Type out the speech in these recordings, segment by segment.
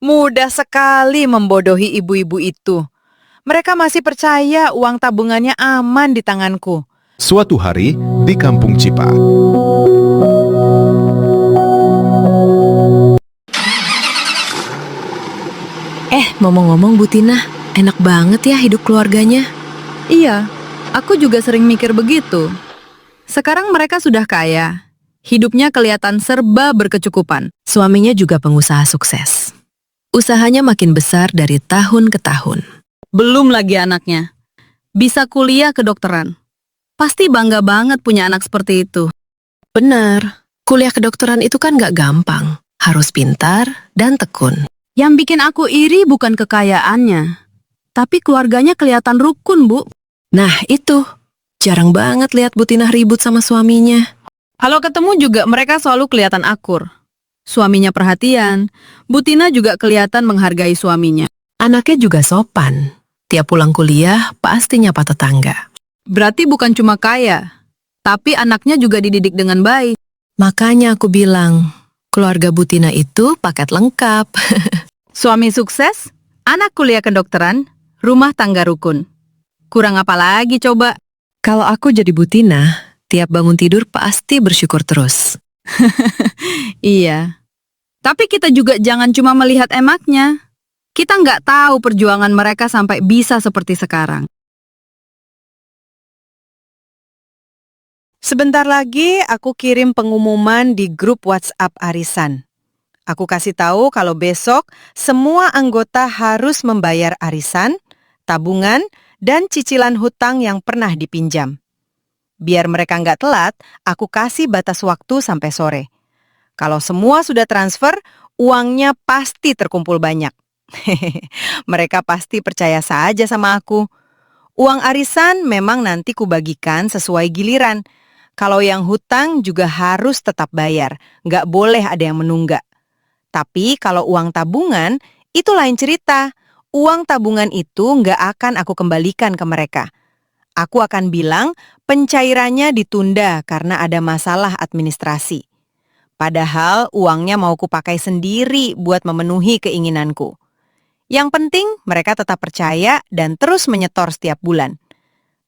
Mudah sekali membodohi ibu-ibu itu. Mereka masih percaya uang tabungannya aman di tanganku. Suatu hari di Kampung Cipa. Ngomong-ngomong Bu Tina, enak banget ya hidup keluarganya. Iya, aku juga sering mikir begitu. Sekarang mereka sudah kaya. Hidupnya kelihatan serba berkecukupan. Suaminya juga pengusaha sukses. Usahanya makin besar dari tahun ke tahun. Belum lagi anaknya. Bisa kuliah kedokteran. Pasti bangga banget punya anak seperti itu. Benar, kuliah kedokteran itu kan gak gampang. Harus pintar dan tekun. Yang bikin aku iri bukan kekayaannya, tapi keluarganya kelihatan rukun, Bu. Nah itu, jarang banget lihat Bu Tina ribut sama suaminya. Kalau ketemu juga mereka selalu kelihatan akur. Suaminya perhatian, Bu Tina juga kelihatan menghargai suaminya. Anaknya juga sopan. Tiap pulang kuliah pasti nyapa tetangga. Berarti bukan cuma kaya, tapi anaknya juga dididik dengan baik. Makanya aku bilang, keluarga Bu Tina itu paket lengkap. Suami sukses, anak kuliah kedokteran, rumah tangga rukun. Kurang apa lagi coba? Kalau aku jadi Bu Tina, tiap bangun tidur pasti bersyukur terus. Iya. Tapi kita juga jangan cuma melihat enaknya. Kita nggak tahu perjuangan mereka sampai bisa seperti sekarang. Sebentar lagi aku kirim pengumuman di grup WhatsApp arisan. Aku kasih tahu kalau besok semua anggota harus membayar arisan, tabungan, dan cicilan hutang yang pernah dipinjam. Biar mereka nggak telat, aku kasih batas waktu sampai sore. Kalau semua sudah transfer, uangnya pasti terkumpul banyak. Mereka pasti percaya saja sama aku. Uang arisan memang nanti kubagikan sesuai giliran. Kalau yang hutang juga harus tetap bayar, nggak boleh ada yang menunggak. Tapi kalau uang tabungan, itu lain cerita. Uang tabungan itu nggak akan aku kembalikan ke mereka. Aku akan bilang pencairannya ditunda karena ada masalah administrasi. Padahal uangnya mau kupakai sendiri buat memenuhi keinginanku. Yang penting mereka tetap percaya dan terus menyetor setiap bulan.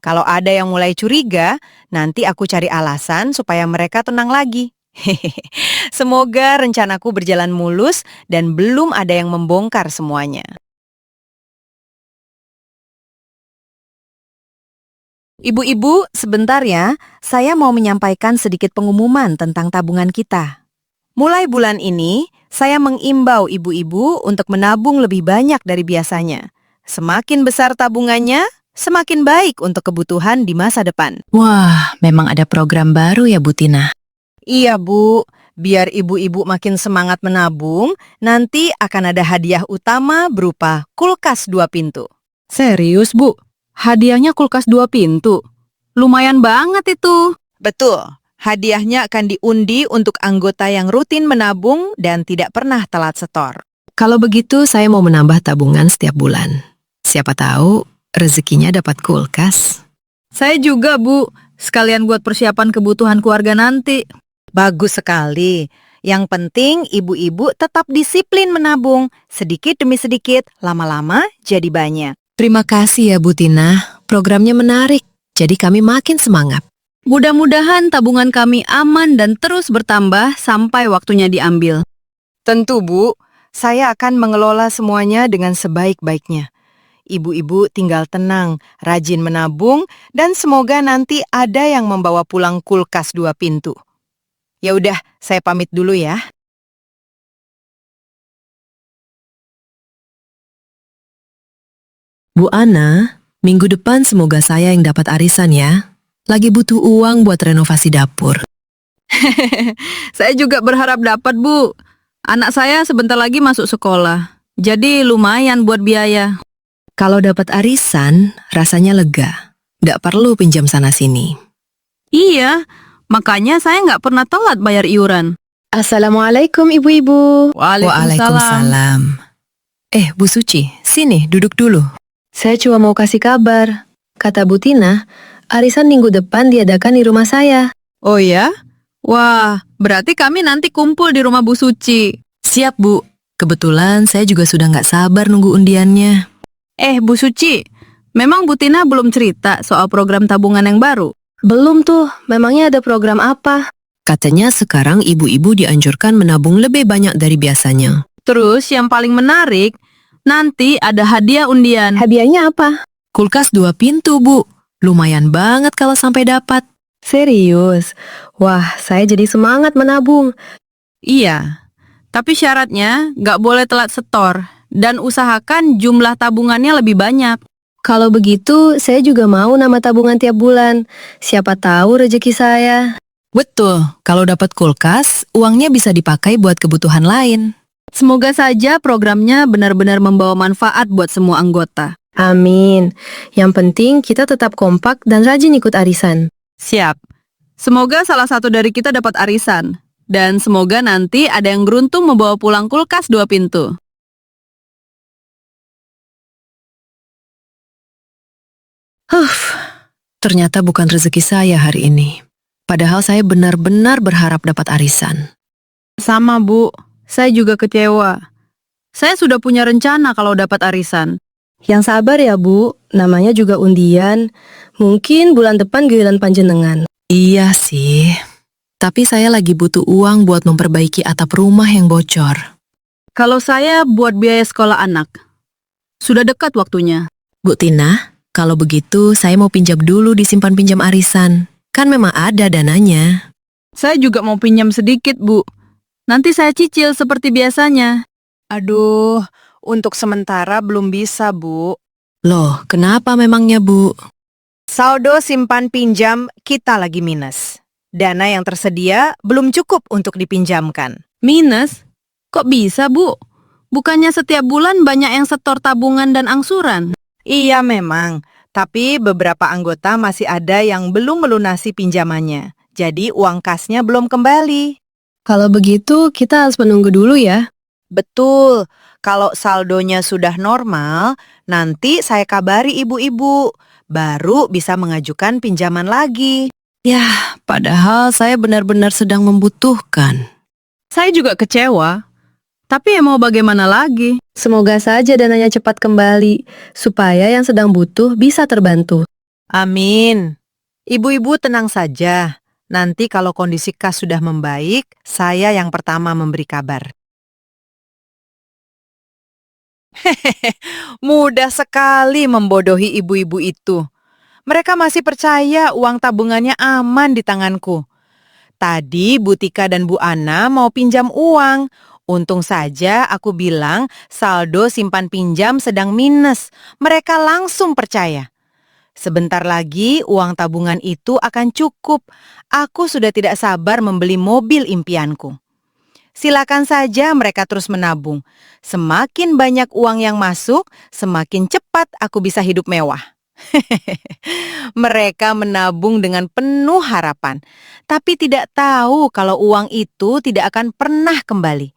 Kalau ada yang mulai curiga, nanti aku cari alasan supaya mereka tenang lagi. Semoga rencanaku berjalan mulus dan belum ada yang membongkar semuanya. Ibu-ibu, sebentar ya. Saya mau menyampaikan sedikit pengumuman tentang tabungan kita. Mulai bulan ini, saya mengimbau ibu-ibu untuk menabung lebih banyak dari biasanya. Semakin besar tabungannya, semakin baik untuk kebutuhan di masa depan. Wah, memang ada program baru ya Bu Tina. Iya Bu, biar ibu-ibu makin semangat menabung, nanti akan ada hadiah utama berupa kulkas 2 pintu. Serius, Bu? Hadiahnya kulkas 2 pintu. Lumayan banget itu. Betul, hadiahnya akan diundi untuk anggota yang rutin menabung dan tidak pernah telat setor. Kalau begitu saya mau menambah tabungan setiap bulan. Siapa tahu rezekinya dapat kulkas. Saya juga, Bu. Sekalian buat persiapan kebutuhan keluarga nanti. Bagus sekali. Yang penting ibu-ibu tetap disiplin menabung. Sedikit demi sedikit, lama-lama jadi banyak. Terima kasih ya Bu Tina, programnya menarik. Jadi kami makin semangat. Mudah-mudahan tabungan kami aman dan terus bertambah sampai waktunya diambil. Tentu Bu, saya akan mengelola semuanya dengan sebaik-baiknya. Ibu-ibu tinggal tenang, rajin menabung, dan semoga nanti ada yang membawa pulang kulkas 2 pintu. Ya udah, saya pamit dulu ya. Bu Ana, minggu depan semoga saya yang dapat arisan ya. Lagi butuh uang buat renovasi dapur. Saya juga berharap dapat, Bu. Anak saya sebentar lagi masuk sekolah. Jadi lumayan buat biaya. Kalau dapat arisan, rasanya lega. Nggak perlu pinjam sana-sini. Iya, makanya saya nggak pernah telat bayar iuran. Assalamualaikum ibu-ibu. Waalaikumsalam. Bu Suci, sini duduk dulu. Saya cuma mau kasih kabar. Kata Bu Tina, arisan minggu depan diadakan di rumah saya. Oh ya? Wah, berarti kami nanti kumpul di rumah Bu Suci. Siap Bu, Kebetulan saya juga sudah nggak sabar nunggu undiannya. Bu Suci, memang Bu Tina belum cerita soal program tabungan yang baru? Belum tuh, memangnya ada program apa? Katanya sekarang ibu-ibu dianjurkan menabung lebih banyak dari biasanya. Terus yang paling menarik, nanti ada hadiah undian. Hadiahnya apa? Kulkas 2 pintu, Bu. Lumayan banget kalau sampai dapat. Serius? Wah, saya jadi semangat menabung. Iya, tapi syaratnya nggak boleh telat setor dan usahakan jumlah tabungannya lebih banyak. Kalau begitu, saya juga mau nama tabungan tiap bulan. Siapa tahu rezeki saya. Betul, kalau dapat kulkas, uangnya bisa dipakai buat kebutuhan lain. Semoga saja programnya benar-benar membawa manfaat buat semua anggota. Amin. Yang penting kita tetap kompak dan rajin ikut arisan. Siap. Semoga salah satu dari kita dapat arisan. Dan semoga nanti ada yang beruntung membawa pulang kulkas 2 pintu. Ternyata bukan rezeki saya hari ini. Padahal saya benar-benar berharap dapat arisan. Sama, Bu. Saya juga kecewa. Saya sudah punya rencana kalau dapat arisan. Yang sabar ya, Bu. Namanya juga undian. Mungkin bulan depan giliran panjenengan. Iya sih. Tapi saya lagi butuh uang buat memperbaiki atap rumah yang bocor. Kalau saya buat biaya sekolah anak. Sudah dekat waktunya. Bu Tina, kalau begitu saya mau pinjam dulu di simpan pinjam arisan. Kan memang ada dananya. Saya juga mau pinjam sedikit, Bu. Nanti saya cicil seperti biasanya. Aduh, untuk sementara belum bisa, Bu. Loh, kenapa memangnya, Bu? Saldo simpan pinjam kita lagi minus. Dana yang tersedia belum cukup untuk dipinjamkan. Minus? Kok bisa, Bu? Bukannya setiap bulan banyak yang setor tabungan dan angsuran? Iya memang, tapi beberapa anggota masih ada yang belum melunasi pinjamannya. Jadi uang kasnya belum kembali. Kalau begitu, kita harus menunggu dulu ya. Betul, kalau saldonya sudah normal, nanti saya kabari ibu-ibu. Baru bisa mengajukan pinjaman lagi. Yah, padahal saya benar-benar sedang membutuhkan. Saya juga kecewa. Tapi ya mau bagaimana lagi? Semoga saja dananya cepat kembali, supaya yang sedang butuh bisa terbantu. Amin. Ibu-ibu tenang saja. Nanti kalau kondisi kas sudah membaik, saya yang pertama memberi kabar. Hehehe, mudah sekali membodohi ibu-ibu itu. Mereka masih percaya uang tabungannya aman di tanganku. Tadi Bu Tika dan Bu Ana mau pinjam uang. Untung saja aku bilang saldo simpan pinjam sedang minus. Mereka langsung percaya. Sebentar lagi uang tabungan itu akan cukup. Aku sudah tidak sabar membeli mobil impianku. Silakan saja mereka terus menabung. Semakin banyak uang yang masuk, semakin cepat aku bisa hidup mewah. Mereka menabung dengan penuh harapan, tapi tidak tahu kalau uang itu tidak akan pernah kembali.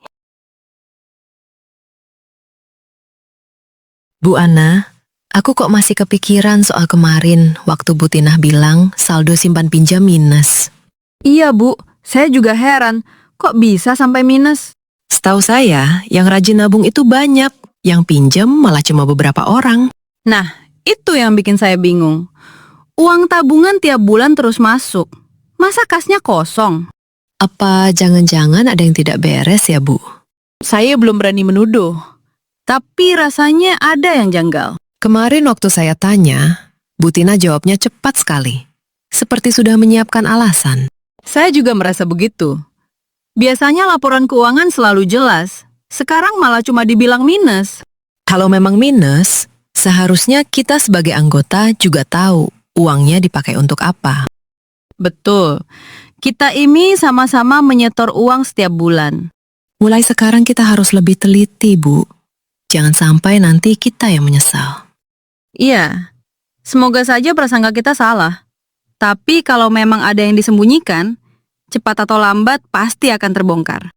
Bu Ana, aku kok masih kepikiran soal kemarin waktu Bu Tinah bilang saldo simpan pinjam minus. Iya, Bu. Saya juga heran. Kok bisa sampai minus? Setahu saya, yang rajin nabung itu banyak. Yang pinjam malah cuma beberapa orang. Nah, itu yang bikin saya bingung. Uang tabungan tiap bulan terus masuk. Masa kasnya kosong? Apa jangan-jangan ada yang tidak beres ya, Bu? Saya belum berani menuduh. Tapi rasanya ada yang janggal. Kemarin waktu saya tanya, Bu Tina jawabnya cepat sekali. Seperti sudah menyiapkan alasan. Saya juga merasa begitu. Biasanya laporan keuangan selalu jelas. Sekarang malah cuma dibilang minus. Kalau memang minus, seharusnya kita sebagai anggota juga tahu uangnya dipakai untuk apa. Betul. Kita ini sama-sama menyetor uang setiap bulan. Mulai sekarang kita harus lebih teliti, Bu. Jangan sampai nanti kita yang menyesal. Iya. Semoga saja prasangka kita salah. Tapi kalau memang ada yang disembunyikan, cepat atau lambat pasti akan terbongkar.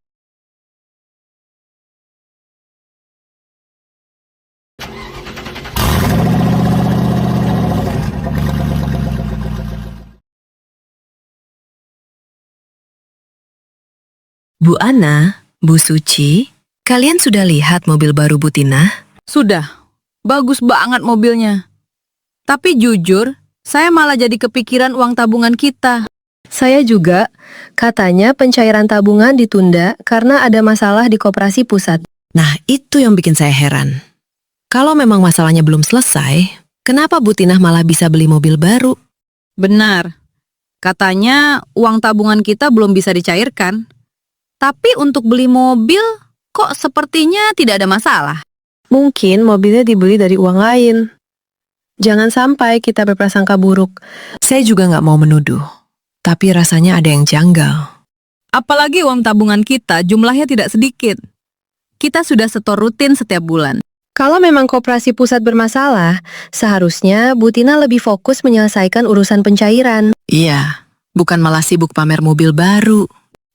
Bu Ana, Bu Suci, Kalian sudah lihat mobil baru Bu Tina? Sudah, bagus banget mobilnya. Tapi jujur, saya malah jadi kepikiran uang tabungan kita. Saya juga. Katanya pencairan tabungan ditunda karena ada masalah di Koperasi Pusat. Nah, itu yang bikin saya heran. Kalau memang masalahnya belum selesai, kenapa Bu Tina malah bisa beli mobil baru? Benar. Katanya uang tabungan kita belum bisa dicairkan. Tapi untuk beli mobil, kok sepertinya tidak ada masalah. Mungkin mobilnya dibeli dari uang lain. Jangan sampai kita berprasangka buruk. Saya juga nggak mau menuduh. Tapi rasanya ada yang janggal. Apalagi uang tabungan kita jumlahnya tidak sedikit. Kita sudah setor rutin setiap bulan. Kalau memang Koperasi Pusat bermasalah, seharusnya Bu Tina lebih fokus menyelesaikan urusan pencairan. Iya, bukan malah sibuk pamer mobil baru.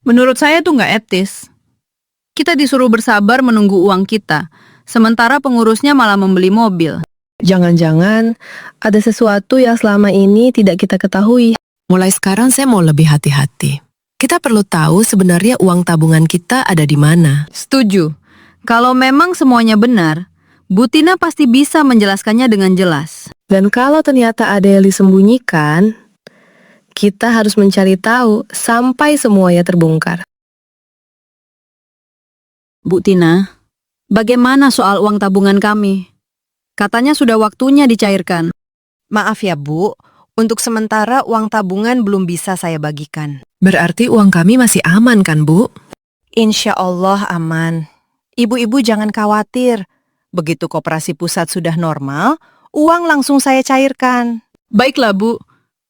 Menurut saya itu nggak etis. Kita disuruh bersabar menunggu uang kita, sementara pengurusnya malah membeli mobil. Jangan-jangan ada sesuatu yang selama ini tidak kita ketahui. Mulai sekarang saya mau lebih hati-hati. Kita perlu tahu sebenarnya uang tabungan kita ada di mana. Setuju. Kalau memang semuanya benar, Bu Tina pasti bisa menjelaskannya dengan jelas. Dan kalau ternyata ada yang disembunyikan, kita harus mencari tahu sampai semuanya terbongkar. Bu Tina, bagaimana soal uang tabungan kami? Katanya sudah waktunya dicairkan. Maaf ya Bu, untuk sementara uang tabungan belum bisa saya bagikan. Berarti uang kami masih aman kan, Bu? Insya Allah aman. Ibu-ibu jangan khawatir. Begitu Koperasi Pusat sudah normal, uang langsung saya cairkan. Baiklah Bu,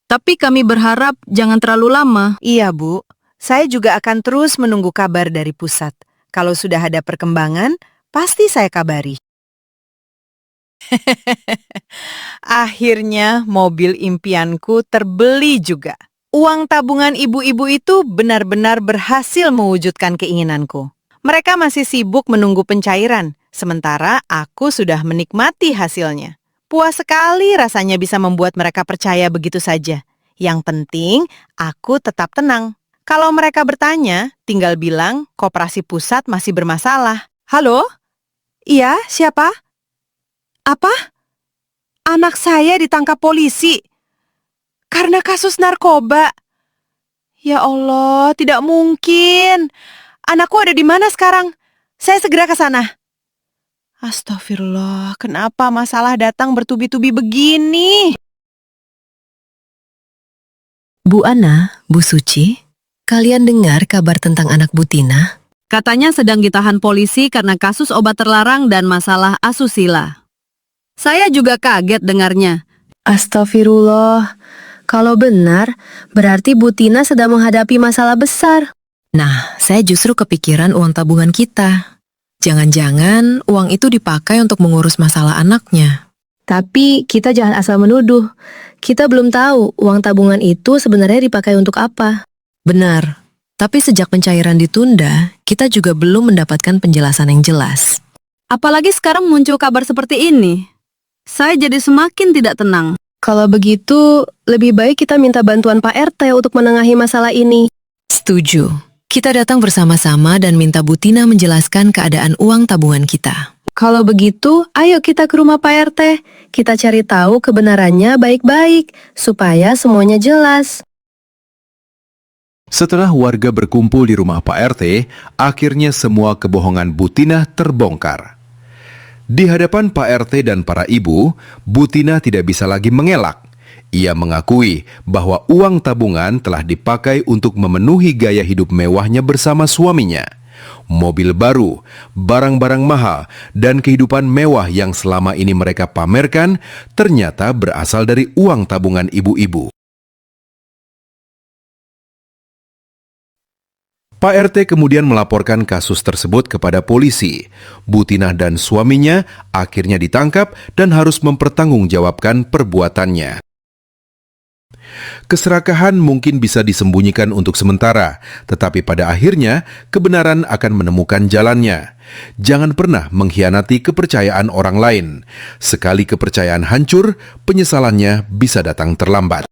tapi kami berharap jangan terlalu lama. Iya Bu, saya juga akan terus menunggu kabar dari pusat. Kalau sudah ada perkembangan, pasti saya kabari. Akhirnya mobil impianku terbeli juga. Uang tabungan ibu-ibu itu benar-benar berhasil mewujudkan keinginanku. Mereka masih sibuk menunggu pencairan, sementara aku sudah menikmati hasilnya. Puas sekali rasanya bisa membuat mereka percaya begitu saja. Yang penting, aku tetap tenang. Kalau mereka bertanya, tinggal bilang Koperasi Pusat masih bermasalah. Halo? Iya, siapa? Apa? Anak saya ditangkap polisi karena kasus narkoba. Ya Allah, tidak mungkin. Anakku ada di mana sekarang? Saya segera ke sana. Astagfirullah, kenapa masalah datang bertubi-tubi begini? Bu Ana, Bu Suci, kalian dengar kabar tentang anak Bu Tina? Katanya sedang ditahan polisi karena kasus obat terlarang dan masalah asusila. Saya juga kaget dengarnya. Astagfirullah, kalau benar, berarti Bu Tina sedang menghadapi masalah besar. Nah, saya justru kepikiran uang tabungan kita. Jangan-jangan uang itu dipakai untuk mengurus masalah anaknya. Tapi kita jangan asal menuduh. Kita belum tahu uang tabungan itu sebenarnya dipakai untuk apa. Benar, tapi sejak pencairan ditunda, kita juga belum mendapatkan penjelasan yang jelas. Apalagi sekarang muncul kabar seperti ini. Saya jadi semakin tidak tenang. Kalau begitu, lebih baik kita minta bantuan Pak RT untuk menengahi masalah ini. Setuju. Kita datang bersama-sama dan minta Bu Tina menjelaskan keadaan uang tabungan kita. Kalau begitu, ayo kita ke rumah Pak RT. Kita cari tahu kebenarannya baik-baik, supaya semuanya jelas. Setelah warga berkumpul di rumah Pak RT, akhirnya semua kebohongan Bu Tina terbongkar. Di hadapan Pak RT dan para ibu, Bu Tina tidak bisa lagi mengelak. Ia mengakui bahwa uang tabungan telah dipakai untuk memenuhi gaya hidup mewahnya bersama suaminya. Mobil baru, barang-barang mahal, dan kehidupan mewah yang selama ini mereka pamerkan ternyata berasal dari uang tabungan ibu-ibu. Pak RT kemudian melaporkan kasus tersebut kepada polisi. Bu Tina dan suaminya akhirnya ditangkap dan harus mempertanggungjawabkan perbuatannya. Keserakahan mungkin bisa disembunyikan untuk sementara, tetapi pada akhirnya kebenaran akan menemukan jalannya. Jangan pernah mengkhianati kepercayaan orang lain. Sekali kepercayaan hancur, penyesalannya bisa datang terlambat.